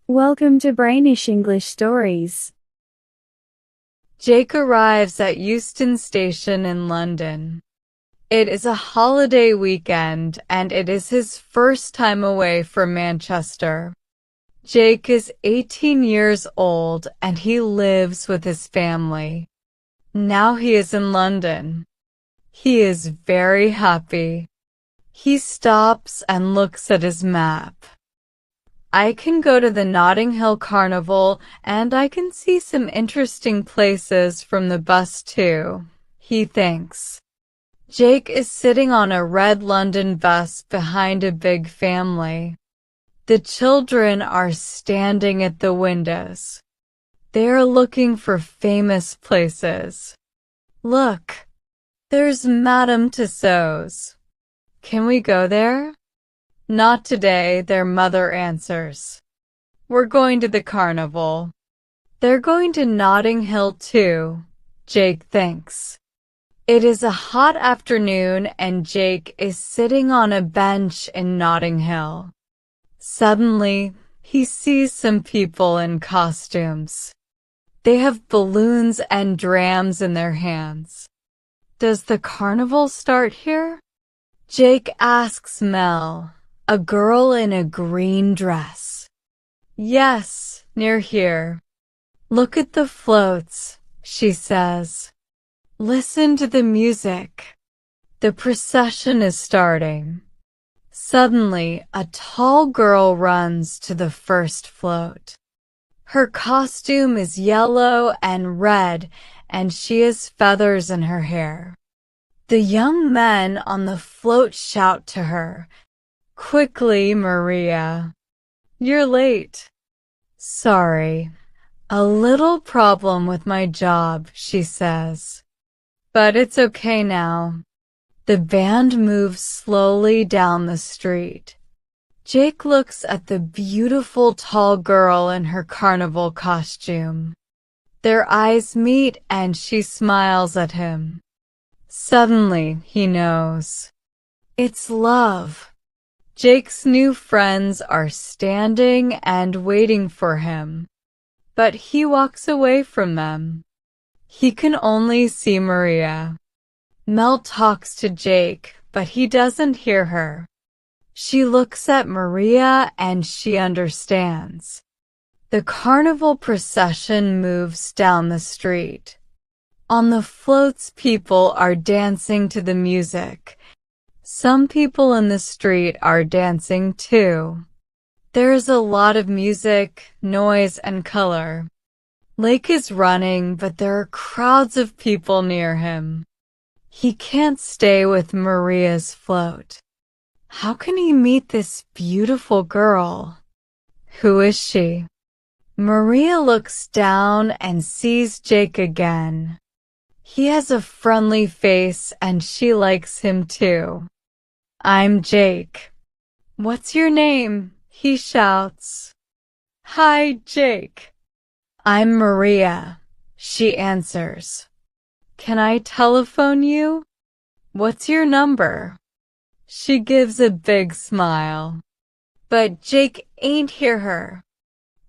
Welcome to Brainish English Stories. Jake arrives at Euston Station in London. It is a holiday weekend and it is his first time away from Manchester. Jake is 18 years old and he lives with his family. Now he is in London. He is very happy. He stops and looks at his map. I can go to the Notting Hill Carnival and I can see some interesting places from the bus too, he thinks. Jake is sitting on a red London bus behind a big family. The children are standing at the windows. They are looking for famous places. Look, there's Madame Tussauds. Can we go there? Not today, their mother answers. We're going to the carnival. They're going to Notting Hill too, Jake thinks. It is a hot afternoon and Jake is sitting on a bench in Notting Hill. Suddenly, he sees some people in costumes. They have balloons and drams in their hands. Does the carnival start here? Jake asks Mel, a girl in a green dress. Yes, near here. Look at the floats, she says. Listen to the music. The procession is starting. Suddenly, a tall girl runs to the first float. Her costume is yellow and red, and she has feathers in her hair. The young men on the float shout to her, "Quickly, Maria. You're late." "Sorry. A little problem with my job," she says. "But it's okay now." The band moves slowly down the street. Jake looks at the beautiful tall girl in her carnival costume. Their eyes meet and she smiles at him. Suddenly, he knows. It's love. Jake's new friends are standing and waiting for him, but he walks away from them. He can only see Maria. Mel talks to Jake, but he doesn't hear her. She looks at Maria and she understands. The carnival procession moves down the street. On the floats, people are dancing to the music. Some people in the street are dancing too. There is a lot of music, noise, and color. Lake is running, but there are crowds of people near him. He can't stay with Maria's float. How can he meet this beautiful girl? Who is she? Maria looks down and sees Jake again. He has a friendly face and she likes him too. "I'm Jake." "What's your name?" he shouts. "Hi, Jake." "I'm Maria," she answers. "Can I telephone you?" "What's your number?" She gives a big smile. But Jake ain't hear her.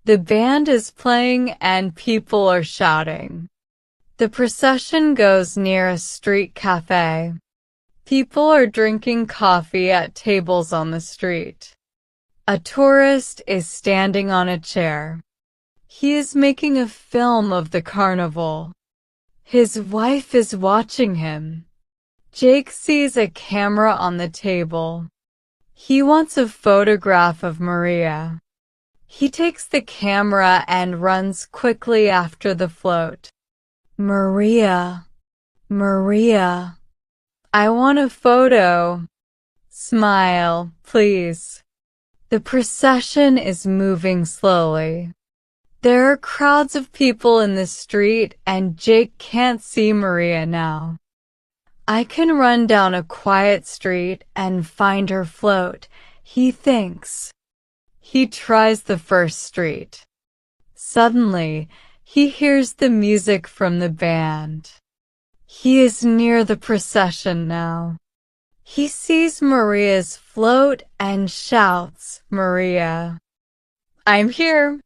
The band is playing and people are shouting. The procession goes near a street cafe. People are drinking coffee at tables on the street. A tourist is standing on a chair. He is making a film of the carnival. His wife is watching him. Jake sees a camera on the table. He wants a photograph of Maria. He takes the camera and runs quickly after the float. "Maria, Maria, I want a photo. Smile, please." The procession is moving slowly. There are crowds of people in the street and Jake can't see Maria now. I can run down a quiet street and find her float, he thinks. He tries the first street. Suddenly, he hears the music from the band. He is near the procession now. He sees Maria's float and shouts, "Maria." "I'm here,"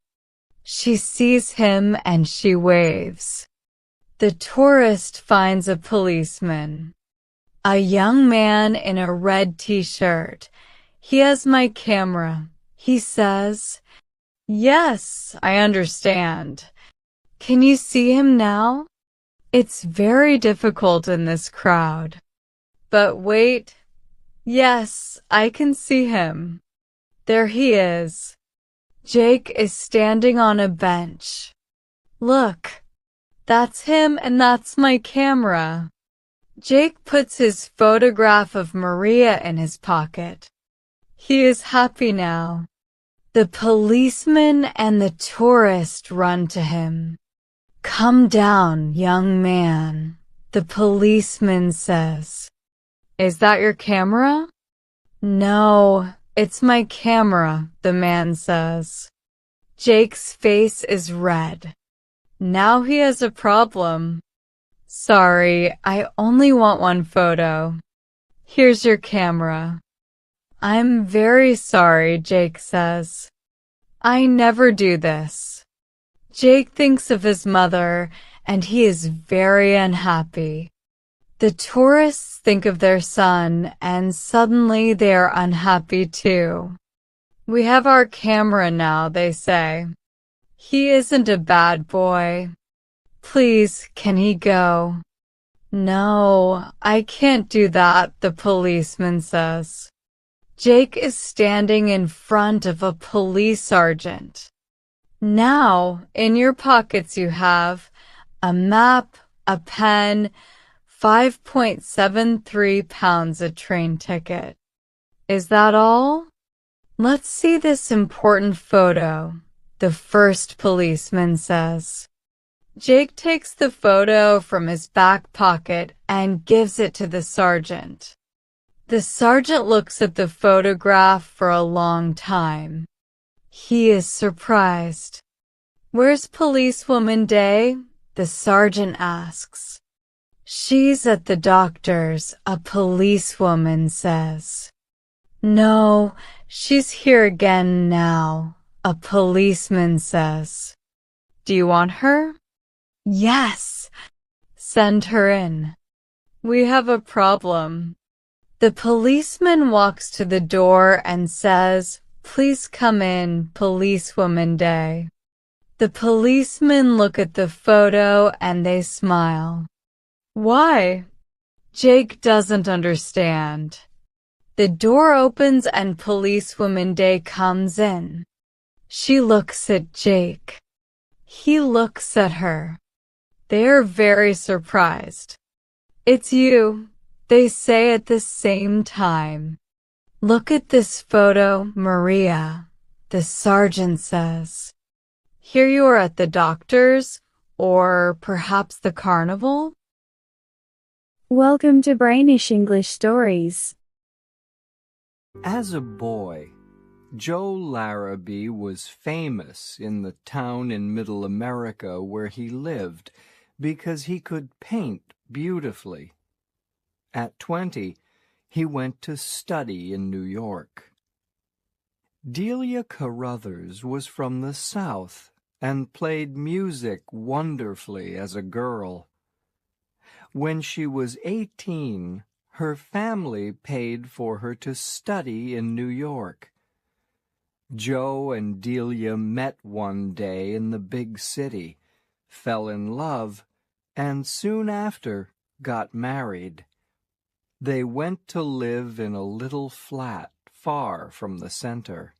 She sees him and she waves. The tourist finds a policeman. A young man in a red t-shirt. He has my camera, he says. Yes, I understand. Can you see him now? It's very difficult in this crowd. But wait. Yes, I can see him. There he is. Jake is standing on a bench. Look, that's him and that's my camera. Jake puts his photograph of Maria in his pocket. He is happy now. The policeman and the tourist run to him. Come down, young man, the policeman says. Is that your camera? No, it's my camera, the man says. Jake's face is red. Now he has a problem. Sorry, I only want one photo. Here's your camera. I'm very sorry, Jake says. I never do this. Jake thinks of his mother, and he is very unhappy. The tourists think of their son, and suddenly they are unhappy too. We have our camera now, they say. He isn't a bad boy. Please, can he go? No, I can't do that, the policeman says. Jake is standing in front of a police sergeant. Now, in your pockets you have a map, a pen, 5.73 pounds a train ticket. Is that all? Let's see this important photo, the first policeman says. Jake takes the photo from his back pocket and gives it to the sergeant. The sergeant looks at the photograph for a long time. He is surprised. Where's Policewoman Day? The sergeant asks. She's at the doctor's, a policewoman says. No, she's here again now, a policeman says. Do you want her? Yes. Send her in. We have a problem. The policeman walks to the door and says, Please come in, Policewoman Day. The policemen look at the photo and they smile. Why? Jake doesn't understand. The door opens and Policewoman Day comes in. She looks at Jake. He looks at her. They are very surprised. It's you, they say at the same time. Look at this photo, Maria, the sergeant says. Here you are at the doctor's, or perhaps the carnival? Welcome to Brainish English Stories. As a boy, Joe Larrabee was famous in the town in Middle America where he lived because he could paint beautifully. At 20, he went to study in New York. Delia Carruthers was from the South and played music wonderfully as a girl. When she was 18, her family paid for her to study in New York. Joe and Delia met one day in the big city, fell in love, and soon after got married. They went to live in a little flat far from the center.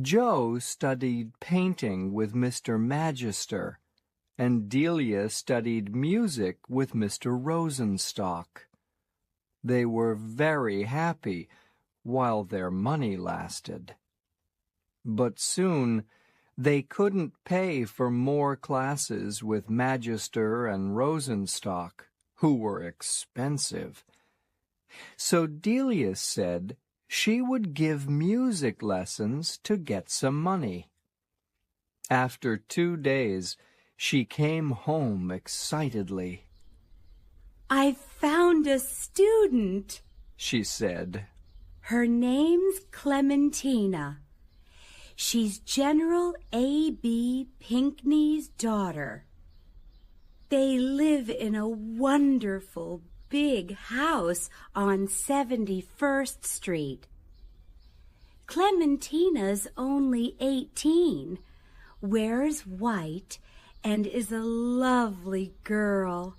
Joe studied painting with Mr. Magister, and Delia studied music with Mr. Rosenstock. They were very happy while their money lasted. But soon they couldn't pay for more classes with Magister and Rosenstock, who were expensive. So Delia said she would give music lessons to get some money. After 2 days, she came home excitedly. "I've found a student," she said. "Her name's Clementina. She's General A.B. Pinckney's daughter. They live in a wonderful big house on 71st Street. Clementina's only 18, wears white, and is a lovely girl.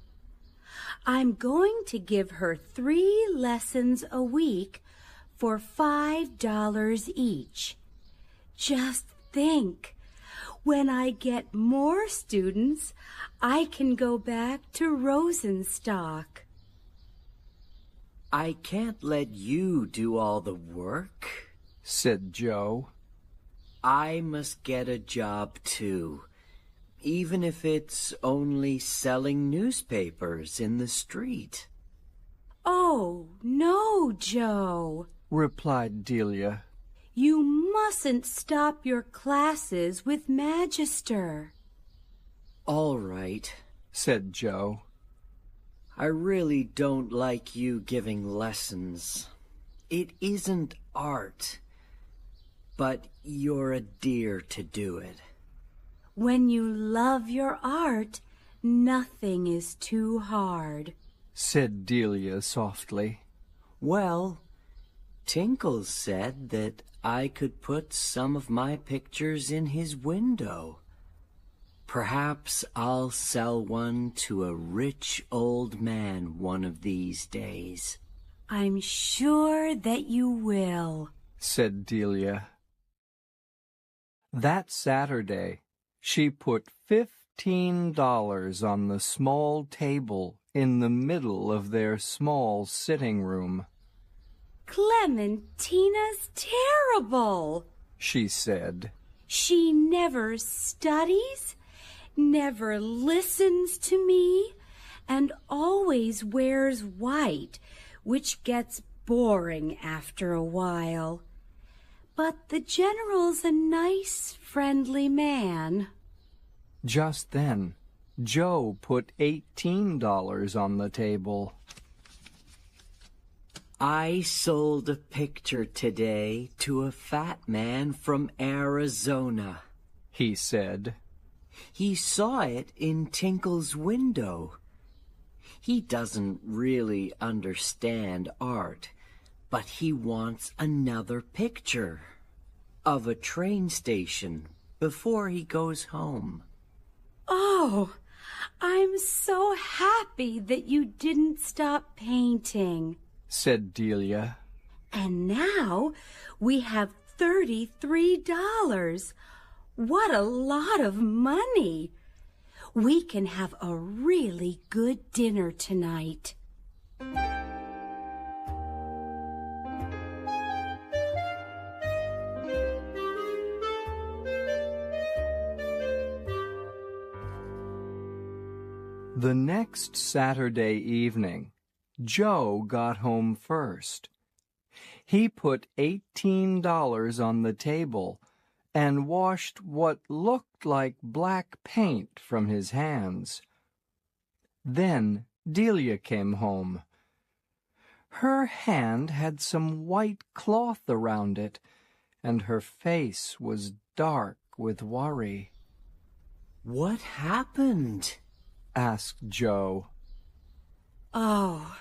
I'm going to give her 3 lessons a week for $5 each. Just think, when I get more students, I can go back to Rosenstock. I can't let you do all the work, said Joe. I must get a job too, even if it's only selling newspapers in the street. Oh, no, Joe, replied Delia. You mustn't stop your classes with Magister. All right, said Joe. I really don't like you giving lessons. It isn't art, but you're a dear to do it. When you love your art, nothing is too hard, said Delia softly. Well, Tinkle said that I could put some of my pictures in his window. Perhaps I'll sell one to a rich old man one of these days. I'm sure that you will, said Delia. That Saturday, she put $15 on the small table in the middle of their small sitting room. Clementina's terrible, she said. She never studies, never listens to me, and always wears white, which gets boring after a while. But the General's a nice, friendly man. Just then, Joe put $18 on the table. I sold a picture today to a fat man from Arizona, he said. He saw it in Tinkle's window. He doesn't really understand art, but he wants another picture of a train station before he goes home. Oh, I'm so happy that you didn't stop painting, said Delia. And now we have $33. What a lot of money! We can have a really good dinner tonight. The next Saturday evening, Joe got home first. He put $18 on the table and washed what looked like black paint from his hands. Then Delia came home. Her hand had some white cloth around it, and her face was dark with worry. What happened? asked Joe. Oh,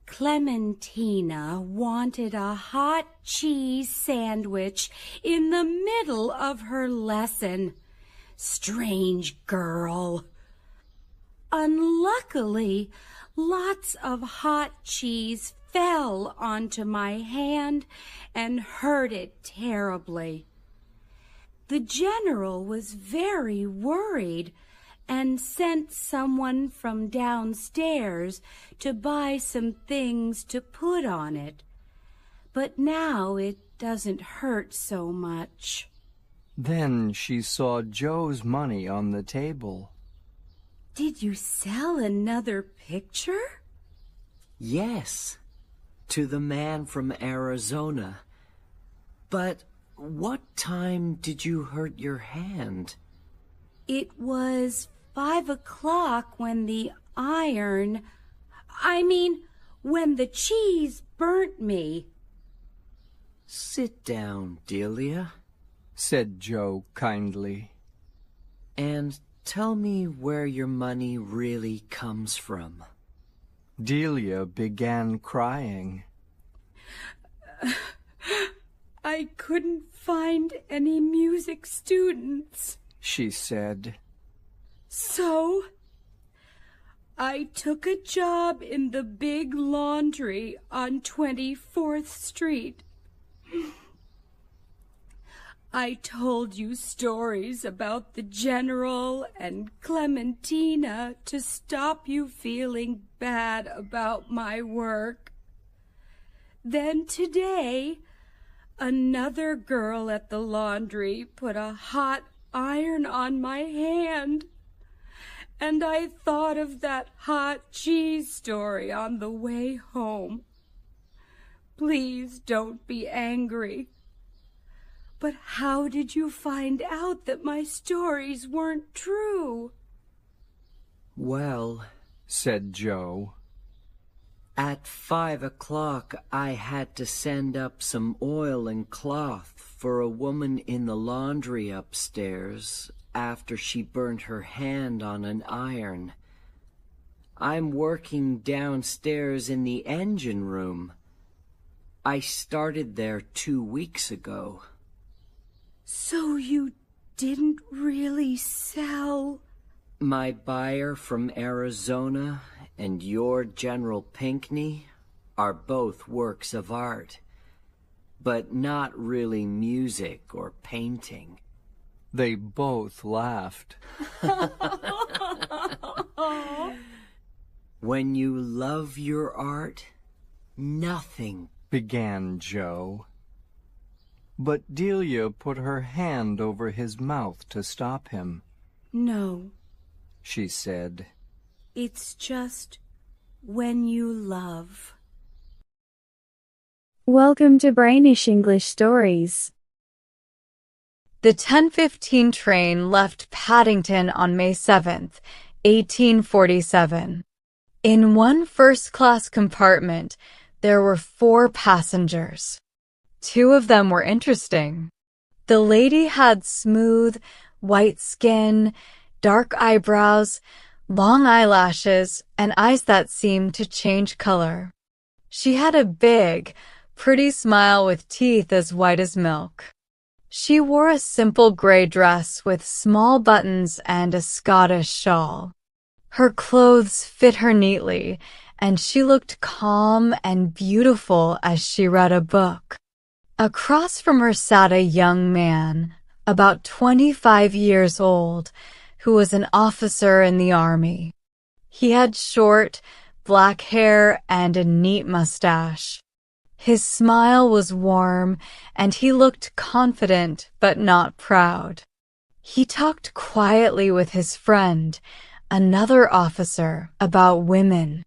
Clementina wanted a hot cheese sandwich in the middle of her lesson. Strange girl. Unluckily, lots of hot cheese fell onto my hand and hurt it terribly. The General was very worried and sent someone from downstairs to buy some things to put on it. But now it doesn't hurt so much. Then she saw Joe's money on the table. Did you sell another picture? Yes, to the man from Arizona. But what time did you hurt your hand? It was 5 o'clock when when the cheese burnt me. Sit down, Delia, said Joe kindly. And tell me where your money really comes from. Delia began crying. I couldn't find any music students, she said. So I took a job in the big laundry on 24th Street. I told you stories about the General and Clementina to stop you feeling bad about my work. Then today, another girl at the laundry put a hot iron on my hand, and I thought of that hot cheese story on the way home. Please don't be angry. But how did you find out that my stories weren't true? Well, said Joe, at 5 o'clock I had to send up some oil and cloth for a woman in the laundry upstairs after she burnt her hand on an iron. I'm working downstairs in the engine room. I started there 2 weeks ago. So you didn't really sell? My buyer from Arizona and your General Pinckney are both works of art, but not really music or painting. They both laughed. When you love your art, nothing, began Joe. But Delia put her hand over his mouth to stop him. No, she said. It's just when you love. Welcome to Brainish English Stories. The 10:15 train left Paddington on May 7th, 1847. In one first-class compartment, there were 4 passengers. 2 of them were interesting. The lady had smooth, white skin, dark eyebrows, long eyelashes, and eyes that seemed to change color. She had a big, pretty smile with teeth as white as milk. She wore a simple gray dress with small buttons and a Scottish shawl. Her clothes fit her neatly, and she looked calm and beautiful as she read a book. Across from her sat a young man, about 25 years old, who was an officer in the army. He had short, black hair and a neat mustache. His smile was warm, and he looked confident but not proud. He talked quietly with his friend, another officer, about women.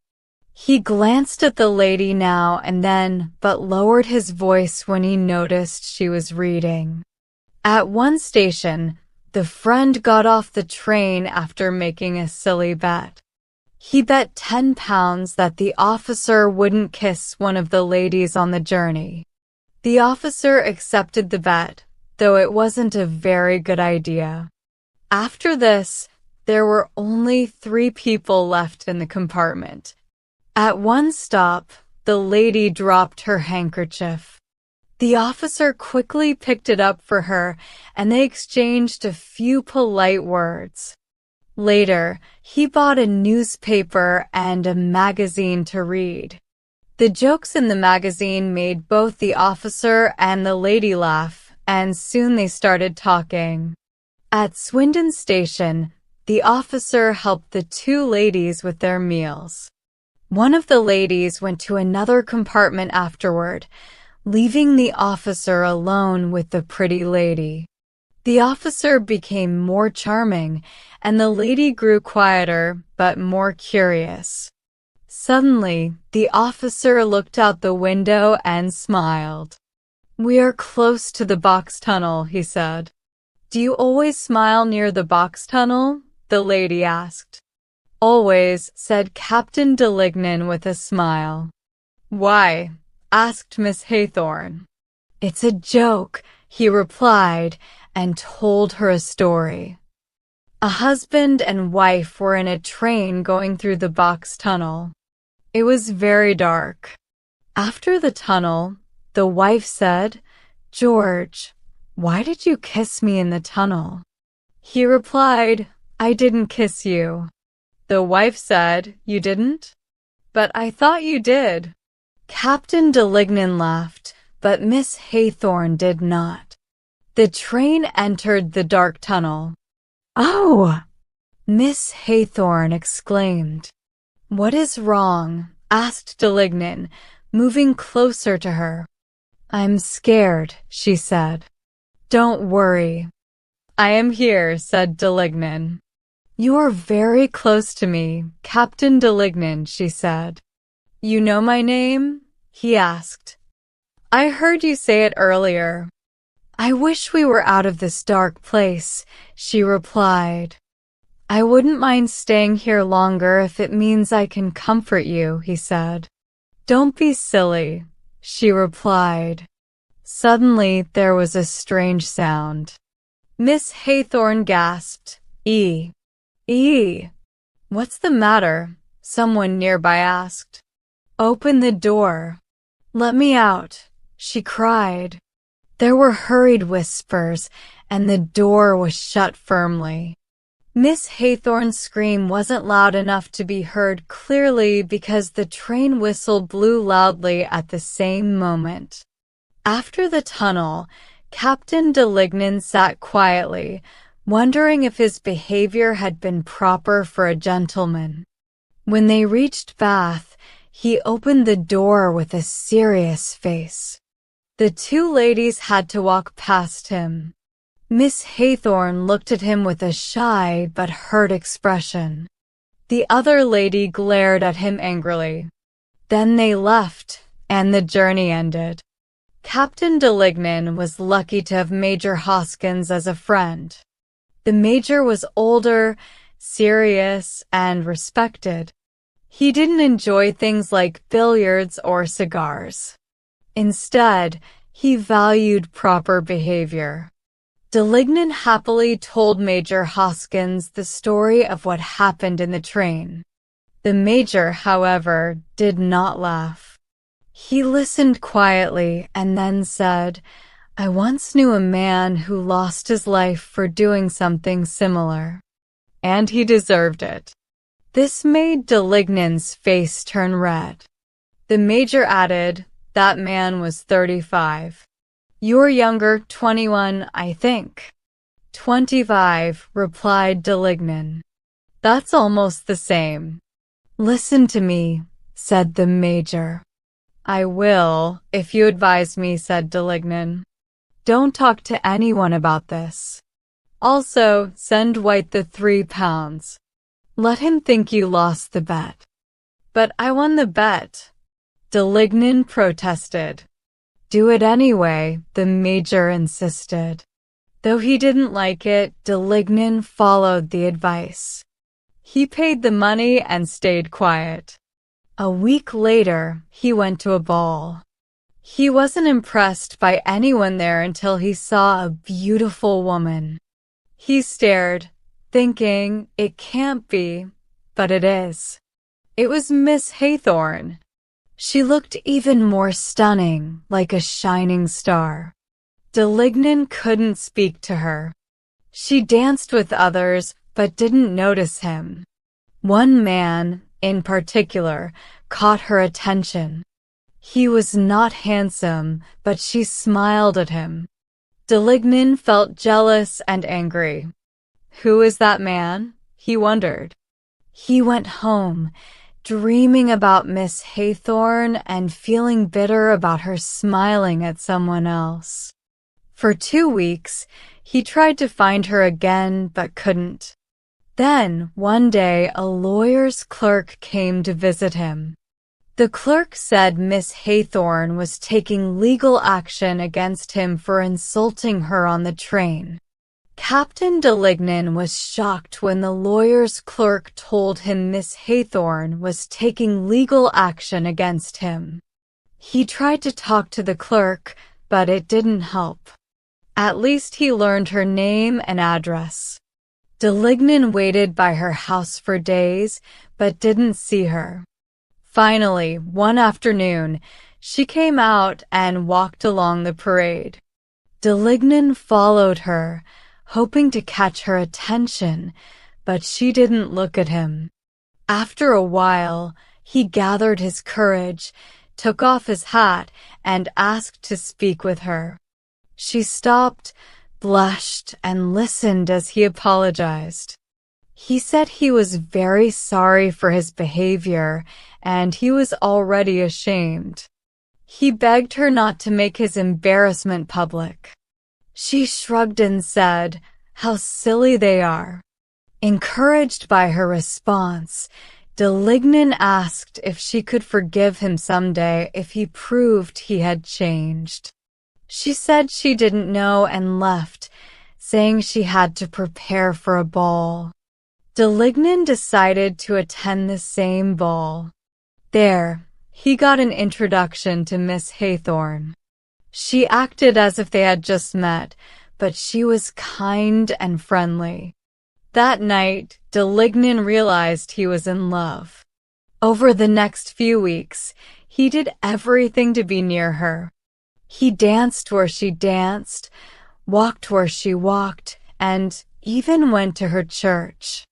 He glanced at the lady now and then, but lowered his voice when he noticed she was reading. At one station, the friend got off the train after making a silly bet. He bet £10 that the officer wouldn't kiss one of the ladies on the journey. The officer accepted the bet, though it wasn't a very good idea. After this, there were only 3 people left in the compartment. At one stop, the lady dropped her handkerchief. The officer quickly picked it up for her, and they exchanged a few polite words. Later, he bought a newspaper and a magazine to read. The jokes in the magazine made both the officer and the lady laugh, and soon they started talking. At Swindon Station, the officer helped the 2 ladies with their meals. One of the ladies went to another compartment afterward, leaving the officer alone with the pretty lady. The officer became more charming, and the lady grew quieter but more curious. Suddenly, the officer looked out the window and smiled. "We are close to the box tunnel," he said. "Do you always smile near the box tunnel?" the lady asked. "Always," said Captain Delignan with a smile. "Why?" asked Miss Haythorne. "It's a joke," he replied, and told her a story. A husband and wife were in a train going through the box tunnel. It was very dark. After the tunnel, the wife said, "George, why did you kiss me in the tunnel?" He replied, "I didn't kiss you." The wife said, "You didn't? But I thought you did." Captain Delignan laughed, but Miss Haythorn did not. The train entered the dark tunnel. "Oh!" Miss Haythorn exclaimed. "What is wrong?" asked Delignan, moving closer to her. "I'm scared," she said. "Don't worry." "I am here," said Delignan. "You're very close to me, Captain Delignan," she said. "You know my name?" he asked. "I heard you say it earlier." "I wish we were out of this dark place," she replied. "I wouldn't mind staying here longer if it means I can comfort you," he said. "Don't be silly," she replied. Suddenly, there was a strange sound. Miss Haythorn gasped, "Ee! Ee! What's the matter?" someone nearby asked. "Open the door. Let me out," she cried. There were hurried whispers, and the door was shut firmly. Miss Haythorn's scream wasn't loud enough to be heard clearly because the train whistle blew loudly at the same moment. After the tunnel, Captain Delignan sat quietly, wondering if his behavior had been proper for a gentleman. When they reached Bath, he opened the door with a serious face. The two ladies had to walk past him. Miss Haythorn looked at him with a shy but hurt expression. The other lady glared at him angrily. Then they left, and the journey ended. Captain Delignan was lucky to have Major Hoskins as a friend. The Major was older, serious, and respected. He didn't enjoy things like billiards or cigars. Instead, he valued proper behavior. Delignan happily told Major Hoskins the story of what happened in the train. The Major, however, did not laugh. He listened quietly and then said, "I once knew a man who lost his life for doing something similar. And he deserved it." This made Delignan's face turn red. The Major added, "That man was 35. You're younger, 21, I think." 25, replied Delignan. "That's almost the same." "Listen to me," said the Major. "I will, if you advise me," said Delignan. "Don't talk to anyone about this. Also, send White the £3. Let him think you lost the bet." "But I won the bet," Delignan protested. "Do it anyway," the Major insisted. Though he didn't like it, Delignan followed the advice. He paid the money and stayed quiet. A week later, he went to a ball. He wasn't impressed by anyone there until he saw a beautiful woman. He stared, thinking, it can't be, but it is. It was Miss Haythorn. She looked even more stunning, like a shining star. Delignan couldn't speak to her. She danced with others, but didn't notice him. One man, in particular, caught her attention. He was not handsome, but she smiled at him. Delignan felt jealous and angry. Who is that man? He wondered. He went home, dreaming about Miss Haythorn and feeling bitter about her smiling at someone else. For 2 weeks, he tried to find her again but couldn't. Then, one day, a lawyer's clerk came to visit him. The clerk said Miss Haythorn was taking legal action against him for insulting her on the train. Captain Delignan was shocked when the lawyer's clerk told him Miss Haythorn was taking legal action against him. He tried to talk to the clerk, but it didn't help. At least he learned her name and address. Delignan waited by her house for days, but didn't see her. Finally, one afternoon, she came out and walked along the parade. Delignan followed her, hoping to catch her attention, but she didn't look at him. After a while, he gathered his courage, took off his hat, and asked to speak with her. She stopped, blushed, and listened as he apologized. He said he was very sorry for his behavior, and he was already ashamed. He begged her not to make his embarrassment public. She shrugged and said, "How silly they are." Encouraged by her response, Delignan asked if she could forgive him someday if he proved he had changed. She said she didn't know and left, saying she had to prepare for a ball. Delignan decided to attend the same ball. There, he got an introduction to Miss Haythorne. She acted as if they had just met, but she was kind and friendly. That night, Delignan realized he was in love. Over the next few weeks, he did everything to be near her. He danced where she danced, walked where she walked, and even went to her church.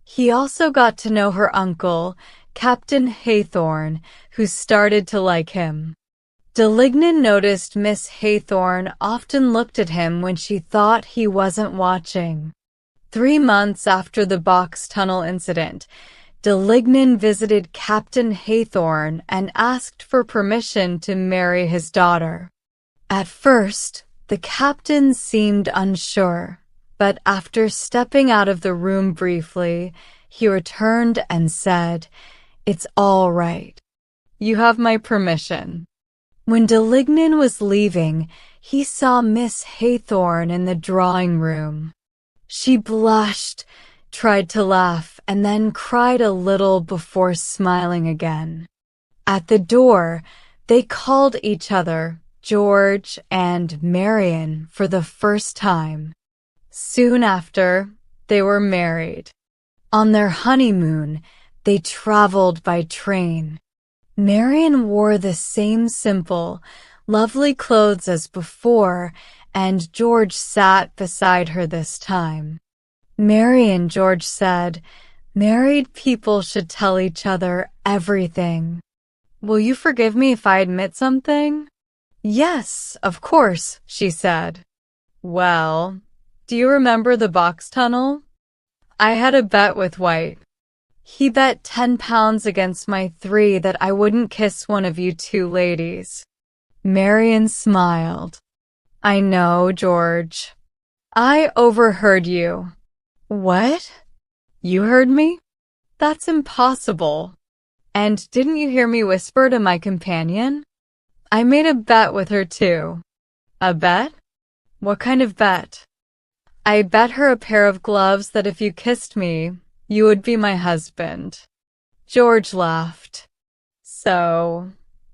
He also got to know her uncle, Captain Haythorne, who started to like him. Delignan noticed Miss Haythorne often looked at him when she thought he wasn't watching. 3 months after the box tunnel incident, Delignan visited Captain Haythorne and asked for permission to marry his daughter. At first, the captain seemed unsure, but after stepping out of the room briefly, he returned and said, "It's all right. You have my permission." When Delignan was leaving, he saw Miss Haythorne in the drawing room. She blushed, tried to laugh, and then cried a little before smiling again. At the door, they called each other George and Marian for the first time. Soon after, they were married. On their honeymoon, they traveled by train. Marian wore the same simple, lovely clothes as before, and George sat beside her this time. Marian, George said, "Married people should tell each other everything." "Will you forgive me if I admit something?" "Yes, of course," she said. "Well, do you remember the box tunnel? I had a bet with White. He bet 10 pounds against my 3 that I wouldn't kiss one of you 2 ladies." Marian smiled. "I know, George. I overheard you." "What? You heard me? That's impossible. And didn't you hear me whisper to my companion? I made a bet with her too." "A bet? What kind of bet?" "I bet her a pair of gloves that if you kissed me, you would be my husband." George laughed. "So,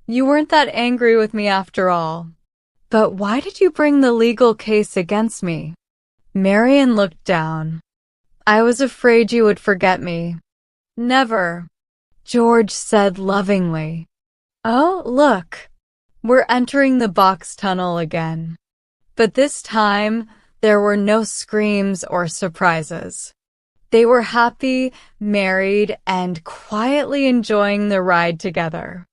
you weren't that angry with me after all. But why did you bring the legal case against me?" Marian looked down. "I was afraid you would forget me." "Never," George said lovingly. "Oh, look, we're entering the box tunnel again." But this time, there were no screams or surprises. They were happy, married, and quietly enjoying the ride together.